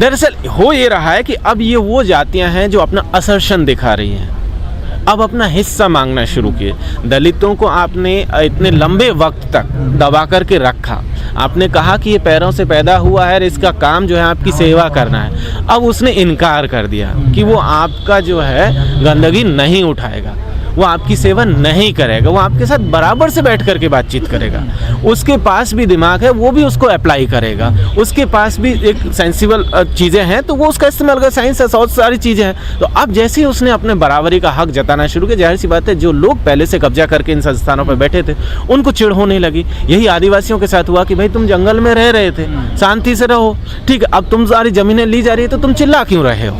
दरअसल हो ये रहा है कि अब ये वो जातियां हैं जो अपना असर्शन दिखा रही हैं, अब अपना हिस्सा मांगना शुरू किए। दलितों को आपने इतने लंबे वक्त तक दबा करके रखा, आपने कहा कि ये पैरों से पैदा हुआ है और इसका काम जो है आपकी सेवा करना है। अब उसने इनकार कर दिया कि वो आपका जो है गंदगी नहीं उठाएगा, वो आपकी सेवा नहीं करेगा, वो आपके साथ बराबर से बैठ करके बातचीत करेगा। उसके पास भी दिमाग है, वो भी उसको अप्लाई करेगा। उसके पास भी एक सेंसिबल चीज़ें हैं तो वो उसका इस्तेमाल करेगा। साइंस है, बहुत सारी चीज़ें हैं। तो अब जैसे ही उसने अपने बराबरी का हक जताना शुरू किया, जाहिर सी बात है जो लोग पहले से कब्जा करके इन संस्थानों पर बैठे थे उनको चिढ़ होने लगी। यही आदिवासियों के साथ हुआ कि भाई तुम जंगल में रह रहे थे, शांति से रहो, ठीक है, अब तुम सारी ज़मीनें ली जा रही है तो तुम चिल्ला क्यों रहे हो।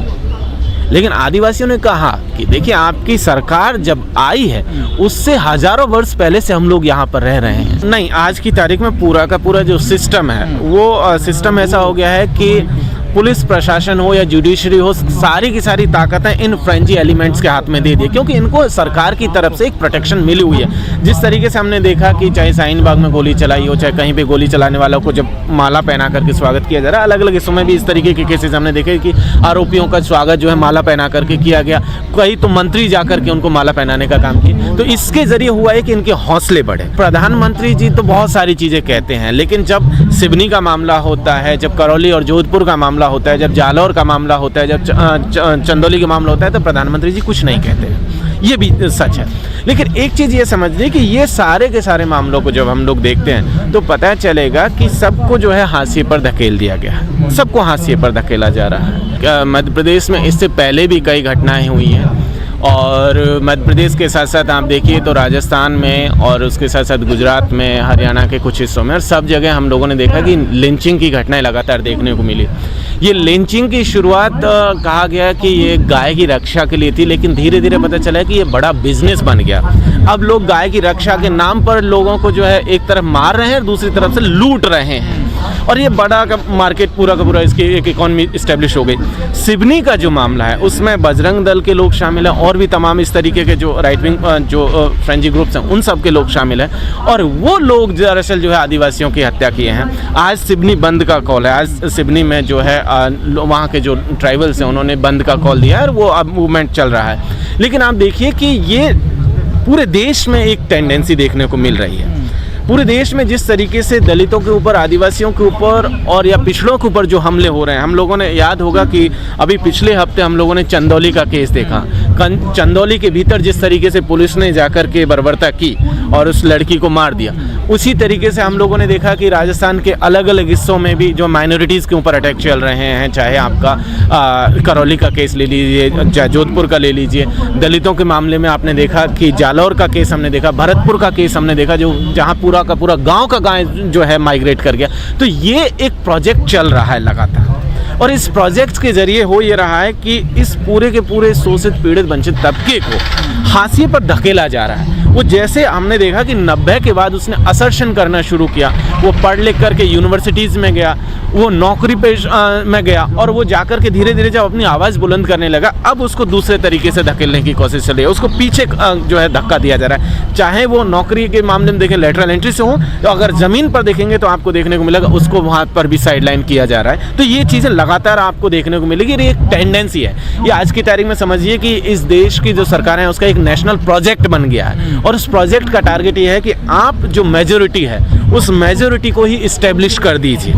लेकिन आदिवासियों ने कहा कि देखिए आपकी सरकार जब आई है उससे हजारों वर्ष पहले से हम लोग यहाँ पर रह रहे हैं। नहीं, आज की तारीख में पूरा का पूरा जो सिस्टम है वो सिस्टम ऐसा हो गया है कि पुलिस प्रशासन हो या जुडिशरी हो, सारी की सारी ताकतें इन फ्रेंची एलिमेंट्स के हाथ में दे दी, क्योंकि इनको सरकार की तरफ से एक प्रोटेक्शन मिली हुई है। जिस तरीके से हमने देखा कि चाहे शाहीन बाग में गोली चलाई हो, चाहे कहीं पे गोली चलाने वालों को जब माला पहना करके स्वागत किया जा रहा है, अलग अलग हिस्सों में भी इस तरीके के केसेस हमने देखे कि आरोपियों का स्वागत जो है माला पहना करके किया गया। कई तो मंत्री जा करके उनको माला पहनाने का काम किया। तो इसके जरिए हुआ है कि इनके हौसले बढ़े। प्रधानमंत्री जी तो बहुत सारी चीज़ें कहते हैं, लेकिन जब सिवनी का मामला होता है, जब करौली और जोधपुर का मामला होता है, जब जालौर का मामला होता है, जब चंदौली का मामला होता है, तो प्रधानमंत्री जी कुछ नहीं कहते हैं। ये भी सच है। लेकिन एक चीज़ ये समझिए कि ये सारे के सारे मामलों को जब हम लोग देखते हैं तो पता चलेगा कि सबको जो है हाशिए पर धकेल दिया गया है, सबको हाशिए पर धकेला जा रहा है। मध्य प्रदेश में इससे पहले भी कई घटनाएं हुई हैं, और मध्य प्रदेश के साथ साथ आप देखिए तो राजस्थान में और उसके साथ साथ गुजरात में, हरियाणा के कुछ हिस्सों में, और सब जगह हम लोगों ने देखा कि लिंचिंग की घटनाएं लगातार देखने को मिली। ये लिंचिंग की शुरुआत कहा गया कि ये गाय की रक्षा के लिए थी, लेकिन धीरे धीरे पता चला कि ये बड़ा बिजनेस बन गया। अब लोग गाय की रक्षा के नाम पर लोगों को जो है एक तरफ मार रहे हैं और दूसरी तरफ से लूट रहे हैं, और ये बड़ा का मार्केट पूरा का पूरा इसकी एक इकॉनमी इस्टेब्लिश हो गई। सिवनी का जो मामला है उसमें बजरंग दल के लोग शामिल हैं और भी तमाम इस तरीके के जो राइट विंग जो फ्रेंची ग्रुप्स हैं उन सब के लोग शामिल हैं, और वो लोग दरअसल जो है आदिवासियों की हत्या किए हैं। आज सिवनी बंद का कॉल है, आज सिवनी में जो है वहाँ के जो ट्राइबल्स हैं उन्होंने बंद का कॉल दिया है और वो अब मूवमेंट चल रहा है। लेकिन आप देखिए कि ये पूरे देश में एक टेंडेंसी देखने को मिल रही है। पूरे देश में जिस तरीके से दलितों के ऊपर, आदिवासियों के ऊपर और या पिछड़ों के ऊपर जो हमले हो रहे हैं, हम लोगों ने याद होगा कि अभी पिछले हफ्ते हम लोगों ने चंदौली का केस देखा। चंदौली के भीतर जिस तरीके से पुलिस ने जाकर के बर्बरता की और उस लड़की को मार दिया, उसी तरीके से हम लोगों ने देखा कि राजस्थान के अलग अलग हिस्सों में भी जो माइनॉरिटीज़ के ऊपर अटैक चल रहे हैं, चाहे आपका करौली का केस ले लीजिए, चाहे जोधपुर का ले लीजिए। दलितों के मामले में आपने देखा कि जालौर का केस हमने देखा, भरतपुर का केस हमने देखा, जो जहाँ पूरा का पूरा गांव का गांव जो है माइग्रेट कर गया। तो ये एक प्रोजेक्ट चल रहा है लगातार, और इस प्रोजेक्ट के जरिए हो ये रहा है कि इस पूरे के पूरे शोषित पीड़ित वंचित तबके को हाशिए पर धकेला जा रहा है। वो जैसे हमने देखा कि 90 के बाद उसने असर्शन करना शुरू किया, वो पढ़ लिख करके यूनिवर्सिटीज़ में गया, वो नौकरी पे में गया, और वो जाकर के धीरे धीरे जब अपनी आवाज़ बुलंद करने लगा, अब उसको दूसरे तरीके से धकेलने की कोशिश चल रही है, उसको पीछे जो है धक्का दिया जा रहा है। चाहे वो नौकरी के मामले में देखें लेटरल एंट्री से हो, तो अगर ज़मीन पर देखेंगे तो आपको देखने को मिलेगा उसको वहाँ पर भी साइडलाइन किया जा रहा है। तो ये चीज़ें लगातार आपको देखने को मिलेगी, ये एक टेंडेंसी है। ये आज की तारीख में समझिए कि इस देश की जो सरकार है उसका एक नेशनल प्रोजेक्ट बन गया है, और उस प्रोजेक्ट का टारगेट ये है कि आप जो मेजॉरिटी है उस मेजॉरिटी को ही इस्टेब्लिश कर दीजिए,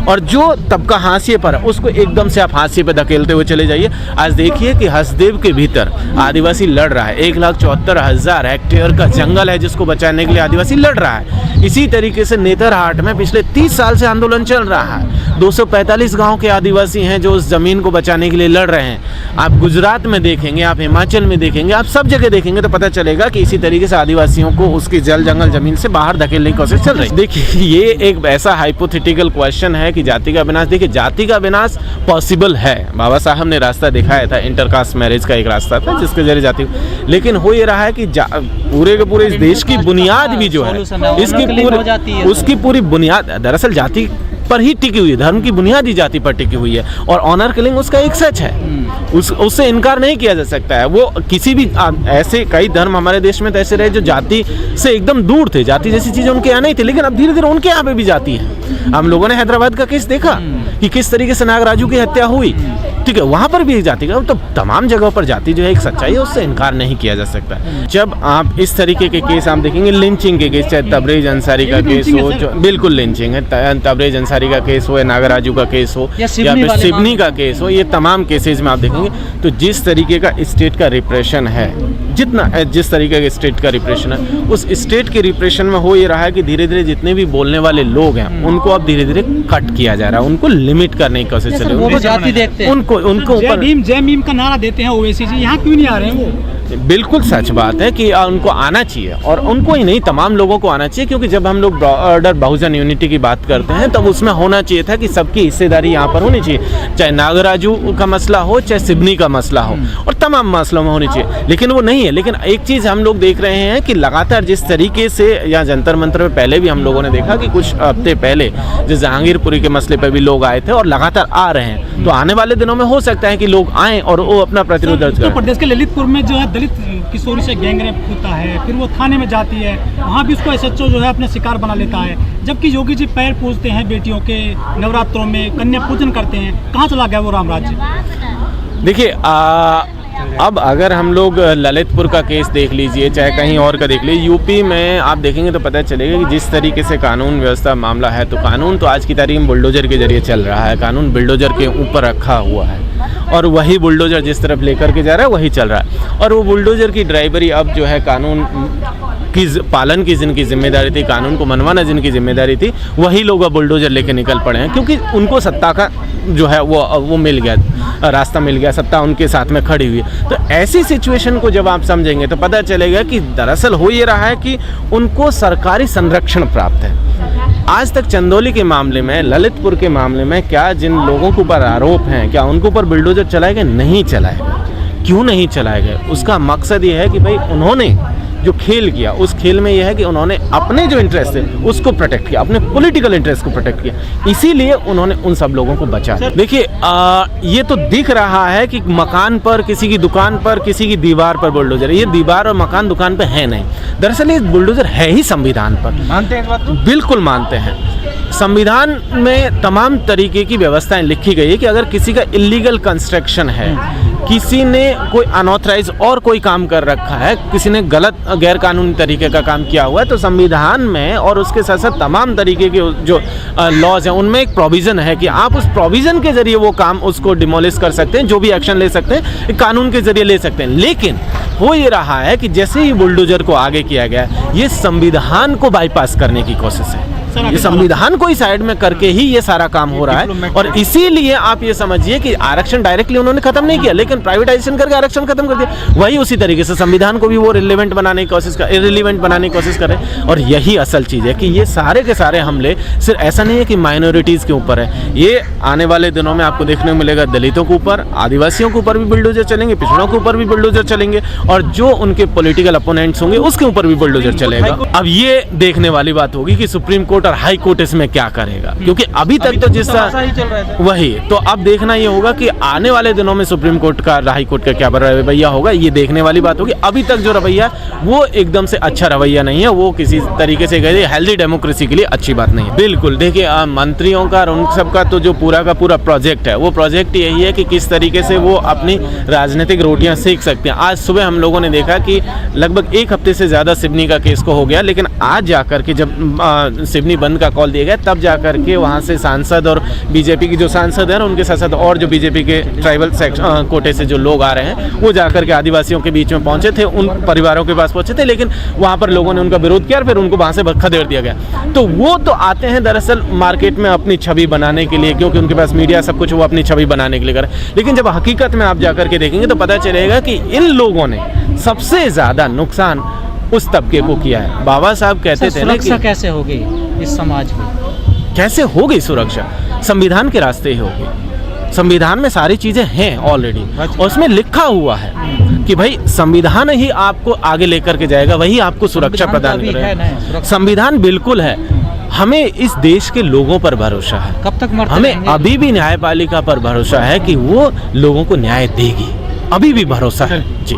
और जो तबका हाशिए पर है उसको एकदम से आप हाशिए पर धकेलते हुए चले जाइए। आज देखिए कि हसदेव के भीतर आदिवासी लड़ रहा है, 1,74,000 हेक्टेयर का जंगल है जिसको बचाने के लिए आदिवासी लड़ रहा है। इसी तरीके से नेतरहाट में पिछले 30 साल से आंदोलन चल रहा है। 245 गांव के आदिवासी हैं जो उस जमीन को बचाने के लिए लड़ रहे हैं। आप गुजरात में देखेंगे, आप हिमाचल में देखेंगे, आप सब जगह देखेंगे तो पता चलेगा कि इसी तरीके से आदिवासियों को उसकी जल जंगल जमीन से बाहर धकेलने की कोशिश चल रही है। देखिए ये एक ऐसा हाइपोथेटिकल क्वेश्चन है कि जाति का विनाश, देखिए जाति का विनाश पॉसिबल है। बाबा साहब ने रास्ता दिखाया था, इंटरकास्ट मैरिज का एक रास्ता था जिसके जरिए जाति, लेकिन हो ये रहा है कि पूरे के पूरे इस देश की बुनियाद भी जो है इसकी पूरी उसकी पूरी बुनियाद दरअसल जाति पर ही टिकी हुई है, धर्म की बुनियादी जाति पर टिकी हुई है, और ऑनर किलिंग उसका एक सच है, उससे इनकार नहीं किया जा सकता है। वो किसी भी ऐसे कई धर्म हमारे देश में तो ऐसे रहे जो जाति से एकदम दूर थे, जाति जैसी चीज़ें उनके यहाँ नहीं थी, लेकिन अब धीरे धीरे उनके यहाँ पे भी जाती है। हम लोगों ने हैदराबाद का केस देखा कि किस तरीके से नागराजू की हत्या हुई, ठीक है, वहाँ पर भी एक जाति का, तो तमाम जगहों पर जाति जो है एक सच्चाई है, उससे इनकार नहीं किया जा सकता। जब आप इस तरीके के केस आप देखेंगे, लिंचिंग के केस, चाहे तबरेज अंसारी का केस हो, जो बिल्कुल लिंचिंग है, तबरेज अंसारी का केस हो या नागराजू का केस हो या फिर सिवनी का केस हो, ये तमाम केसेज में आप देखेंगे तो जिस तरीके का स्टेट का रिप्रेशन है, जिस तरीके का स्टेट का रिप्रेशन है, उस स्टेट के रिप्रेशन में हो ये रहा है कि धीरे धीरे जितने भी बोलने वाले लोग हैं उनको अब धीरे धीरे कट किया जा रहा है, उनको लिमिट करने की कोशिश चल रही है, उनको ऊपर जय भीम का नारा देते हैं ओवैसी जी, यहाँ क्यों नहीं आ रहे हैं वो? बिल्कुल सच बात है कि उनको आना चाहिए, और उनको ही नहीं तमाम लोगों को आना चाहिए, क्योंकि जब हम लोग ब्रॉडर बहुजन यूनिटी की बात करते हैं तब उसमें होना चाहिए था कि सबकी हिस्सेदारी यहाँ पर होनी चाहिए, चाहे नागराजू का मसला हो, चाहे सिवनी का मसला हो, और तमाम मसलों में होनी चाहिए, लेकिन वो नहीं है। लेकिन एक चीज़ हम लोग देख रहे हैं कि लगातार जिस तरीके से, या जंतर मंतर में पहले भी हम लोगों ने देखा कि कुछ हफ्ते पहले जो जहांगीरपुरी के मसले पर भी लोग आए थे और लगातार आ रहे हैं, तो आने वाले दिनों में हो सकता है कि लोग आएँ और वो अपना प्रतिरोध दर्ज करें। उत्तर प्रदेश के ललितपुर में जो है दलित किशोरी से गैंगरेप होता है, फिर वो थाने में जाती है, वहाँ भी उसको एसएचओ जो है अपने शिकार बना लेता है, जबकि योगी जी पैर पूजते हैं बेटियों के, नवरात्रों में कन्या पूजन करते हैं। कहाँ चला गया वो राम राज्य? देखिए, अब अगर हम लोग ललितपुर का केस देख लीजिए, चाहे कहीं और का देख लीजिए, यूपी में आप देखेंगे तो पता चलेगा कि जिस तरीके से कानून व्यवस्था मामला है, तो कानून तो आज की तारीख में बुलडोजर के जरिए चल रहा है, कानून बुलडोजर के ऊपर रखा हुआ है, और वही बुलडोजर जिस तरफ लेकर के जा रहा है वही चल रहा है, और वो बुलडोजर की ड्राइवरी अब जो है कानून की पालन की जिनकी जिम्मेदारी थी, कानून को मनवाना जिनकी जिम्मेदारी थी, वही लोग अब बुलडोजर लेकर निकल पड़े हैं, क्योंकि उनको सत्ता का जो है वो मिल गया, रास्ता मिल गया, सत्ता उनके साथ में खड़ी हुई है। तो ऐसी सिचुएशन को जब आप समझेंगे तो पता चलेगा कि दरअसल हो ये रहा है कि उनको सरकारी संरक्षण प्राप्त है। आज तक चंदौली के मामले में, ललितपुर के मामले में, क्या जिन लोगों के ऊपर आरोप हैं, क्या उनके ऊपर बुलडोजर चलाए गए? नहीं चलाए गए। क्यों नहीं चलाए गए? उसका मकसद ये है कि भाई उन्होंने जो खेल किया, उस खेल में यह है कि उन्होंने अपने जो इंटरेस्ट थे उसको प्रोटेक्ट किया, अपने पॉलिटिकल इंटरेस्ट को प्रोटेक्ट किया, इसीलिए उन्होंने उन सब लोगों को बचाया। देखिए, ये तो दिख रहा है कि मकान पर, किसी की दुकान पर, किसी की दीवार पर बुलडोजर, ये दीवार और मकान दुकान पर है नहीं, दरअसल ये बुलडोजर है ही संविधान पर। मानते हैं इस बात को? बिल्कुल मानते हैं। संविधान में तमाम तरीके की व्यवस्थाएं लिखी गई है कि अगर किसी का इलीगल कंस्ट्रक्शन है, किसी ने कोई अनऑथराइज और कोई काम कर रखा है, किसी ने गलत गैर कानूनी तरीके का काम किया हुआ है, तो संविधान में और उसके साथ साथ तमाम तरीके के जो लॉज हैं उनमें एक प्रोविज़न है कि आप उस प्रोविज़न के जरिए वो काम उसको डिमोलिश कर सकते हैं, जो भी एक्शन ले सकते हैं कानून के जरिए ले सकते हैं। लेकिन हो ये रहा है कि जैसे ही बुलडोजर को आगे किया गया, ये संविधान को बाईपास करने की कोशिश है, ये संविधान को ही साइड में करके ही ये सारा काम हो रहा है। और इसीलिए आप ये समझिए कि आरक्षण डायरेक्टली उन्होंने खत्म नहीं किया, लेकिन प्राइवेटाइजेशन करके आरक्षण खत्म कर दिया। वही उसी तरीके से संविधान को भी वो रिलेवेंट बनाने की कोशिश कर, इररिलेवेंट बनाने की कोशिश कर रहे हैं। और यही असल चीज़ है कि ये सारे के सारे हमले सिर्फ ऐसा नहीं है कि माइनॉरिटीज़ के ऊपर है, ये आने वाले दिनों में आपको देखने को मिलेगा दलितों के ऊपर, आदिवासियों के ऊपर भी बुलडोजर चलेंगे, पिछड़ों के ऊपर भी बुलडोजर चलेंगे, और जो उनके पॉलिटिकल अपोनेंट्स होंगे उसके ऊपर भी बुलडोजर चलेगा। अब ये देखने वाली बात होगी कि सुप्रीम कोर्ट और हाई कोर्ट इसमें क्या करेगा, क्योंकि अभी तक तो जिस वही तो अब देखना ये होगा कि आने वाले दिनों में सुप्रीम कोर्ट का, हाई कोर्ट का क्या रवैया होगा, ये देखने वाली बात होगी। अभी तक जो रवैया वो एकदम से अच्छा रवैया नहीं है, वो किसी तरीके से हेल्दी डेमोक्रेसी के लिए अच्छी बात नहीं है। बिल्कुल, देखिए मंत्रियों का और उन सबका तो जो पूरा का पूरा प्रोजेक्ट है, वो प्रोजेक्ट यही है कि किस तरीके से वो अपनी राजनीतिक रोटियां सेक सकते हैं। आज सुबह हम लोगों ने देखा कि लगभग एक हफ्ते से ज़्यादा सिवनी का केस को हो गया, लेकिन आज जाकर के जब सिवनी बंद का कॉल दिया गया, तब जाकर के वहाँ से सांसद और बीजेपी की जो सांसद हैं उनके साथ साथ और जो बीजेपी के ट्राइबल कोटे से जो लोग आ रहे हैं, वो जाकर के आदिवासियों के बीच में पहुँचे थे, उन परिवारों के पास पहुँचे थे, लेकिन वहाँ पर लोगों ने उनका विरोध किया और फिर उनको वहाँ से खदेड़ दिया गया। तो वो तो आते हैं दरअसल मार्केट में अपनी छवि बनाने के लिए, क्योंकि उनके पास मीडिया सब कुछ, वो अपनी छवि बनाने के लिए करें। लेकिन जब हकीकत में आप जाकर के देखेंगे तो पता चलेगा कि इन लोगों ने सबसे ज़्यादा नुकसान उस तबके को किया है। बाबा साहब कहते थे ना कि कैसे हो गई इस समाज में, कैसे हो गई सुरक्षा, संविधान के रास्ते ही होगी। संविधान में सारी चीज़ें हैं ऑलरेडी, और उसमें लिखा हुआ है कि भाई संविधान ही आपको आगे लेकर के जाएगा, वही आपको सुरक्षा प्रदान करेगा। संविधान बिल्कुल है, हमें इस देश के लोगों पर भरोसा है। कब तक मरते हमें रहेंगे? अभी भी न्यायपालिका पर भरोसा है कि वो लोगों को न्याय देगी। अभी भी भरोसा है जी।